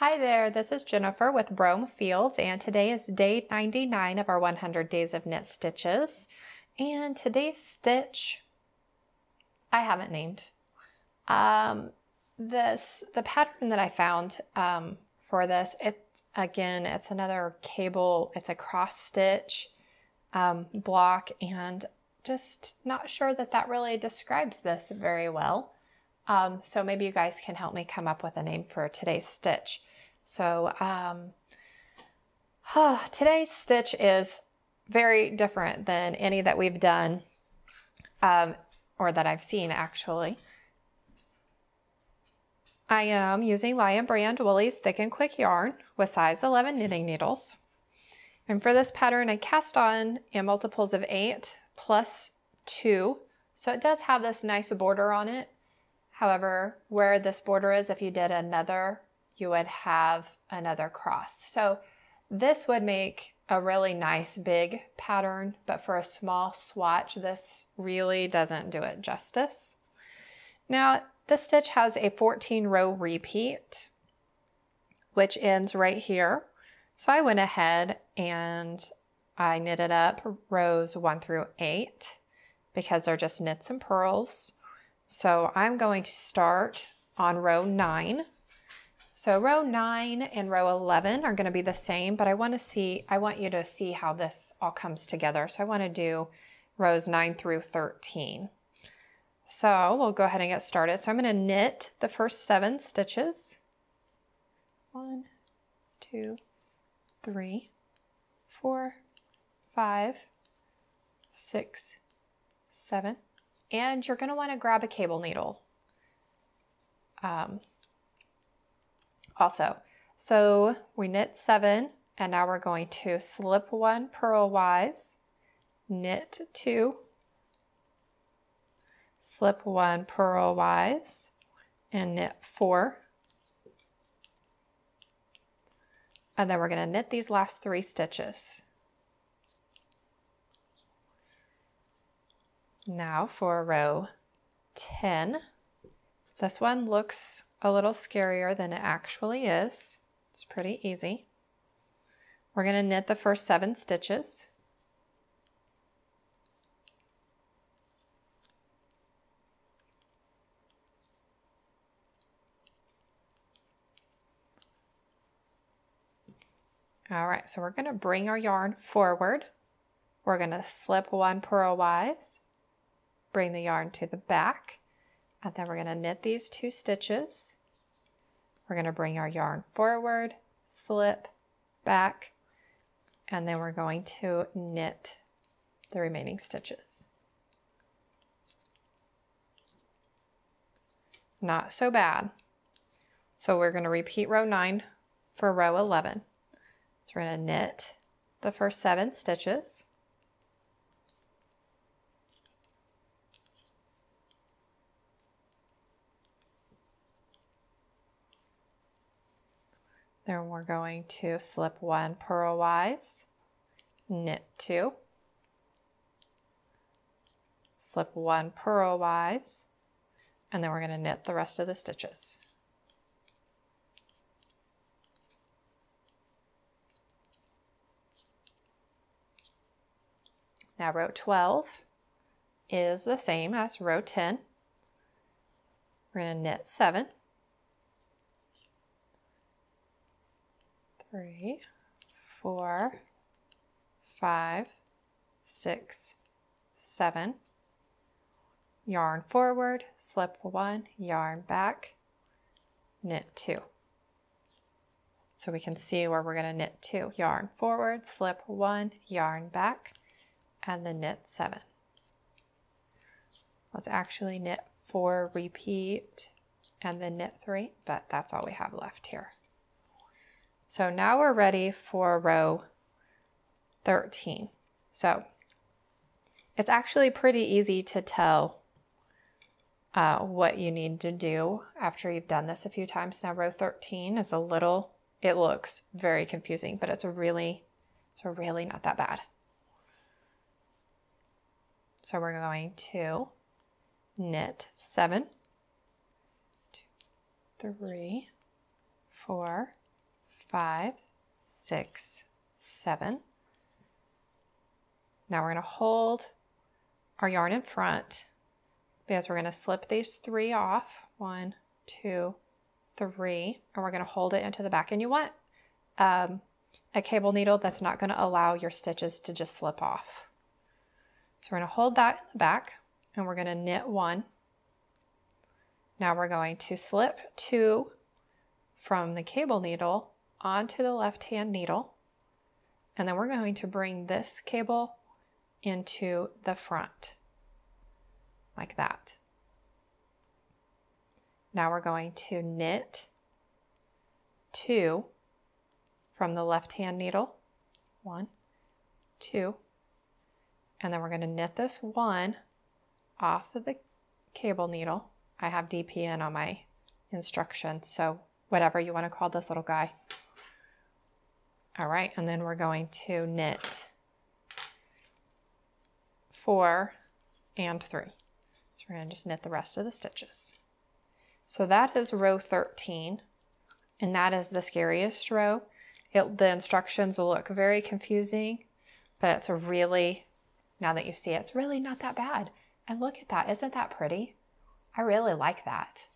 Hi there, this is Jennifer with Brome Fields, and today is day 99 of our 100 days of knit stitches. And today's stitch, I haven't named. The pattern that I found for this, it's another cable, it's a cross stitch block, and just not sure that really describes this very well. So maybe you guys can help me come up with a name for today's stitch. So today's stitch is very different than any that we've done or that I've seen actually. I am using Lion Brand Woolies Thick and Quick yarn with size 11 knitting needles. And for this pattern, I cast on in multiples of 8 plus 2. So it does have this nice border on it. However, where this border is, if you did another, you would have another cross. So this would make a really nice big pattern, but for a small swatch, this really doesn't do it justice. Now, this stitch has a 14 row repeat, which ends right here. So I went ahead and I knitted up rows 1 through 8 because they're just knits and purls. So I'm going to start on row 9. So row 9 and row 11 are going to be the same, but I want you to see how this all comes together. So I want to do rows 9 through 13. So we'll go ahead and get started. So I'm going to knit the first 7 stitches. 1, 2, 3, 4, 5, 6, 7. And you're going to want to grab a cable needle also. So we knit 7, and now we're going to slip 1 purlwise, knit 2, slip 1 purlwise, and knit 4. And then we're going to knit these last 3 stitches. Now for row 10, this one looks a little scarier than it actually is. It's pretty easy. We're going to knit the first 7 stitches. All right, so we're going to bring our yarn forward. We're going to slip 1 purlwise, bring the yarn to the back, and then we're going to knit these 2 stitches. We're going to bring our yarn forward, slip, back, and then we're going to knit the remaining stitches. Not so bad. So we're going to repeat row 9 for row 11. So we're going to knit the first 7 stitches. Then we're going to slip 1 purlwise, knit 2, slip 1 purlwise, and then we're going to knit the rest of the stitches. Now row 12 is the same as row 10. We're going to knit 7, 3, 4, 5, 6, 7, yarn forward, slip 1, yarn back, knit 2. So we can see where we're going to knit 2, yarn forward, slip 1, yarn back, and then knit 7. Let's actually knit 4, repeat, and then knit 3, but that's all we have left here. So now we're ready for row 13. So it's actually pretty easy to tell what you need to do after you've done this a few times. Now row 13 is it looks very confusing, but it's really not that bad. So we're going to knit 7, 2, 3, 4, 5, 6, 7. Now we're going to hold our yarn in front because we're going to slip these 3 off. 1, 2, 3, and we're going to hold it into the back. And you want a cable needle that's not going to allow your stitches to just slip off. So we're going to hold that in the back and we're going to knit 1. Now we're going to slip 2 from the cable needle onto the left-hand needle, and then we're going to bring this cable into the front, like that. Now we're going to knit 2 from the left-hand needle, 1, 2, and then we're going to knit this 1 off of the cable needle. I have DPN on my instructions, so whatever you want to call this little guy. All right, and then we're going to knit 4 and 3. So we're going to just knit the rest of the stitches. So that is row 13, and that is the scariest row. The instructions will look very confusing, but it's really, now that you see it, it's really not that bad. And look at that, isn't that pretty? I really like that.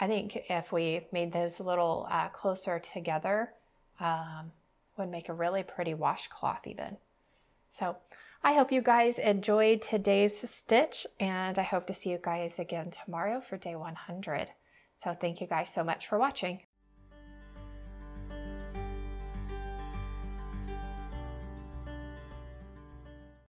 I think if we made those a little closer together, would make a really pretty washcloth even. So I hope you guys enjoyed today's stitch, and I hope to see you guys again tomorrow for day 100. So thank you guys so much for watching.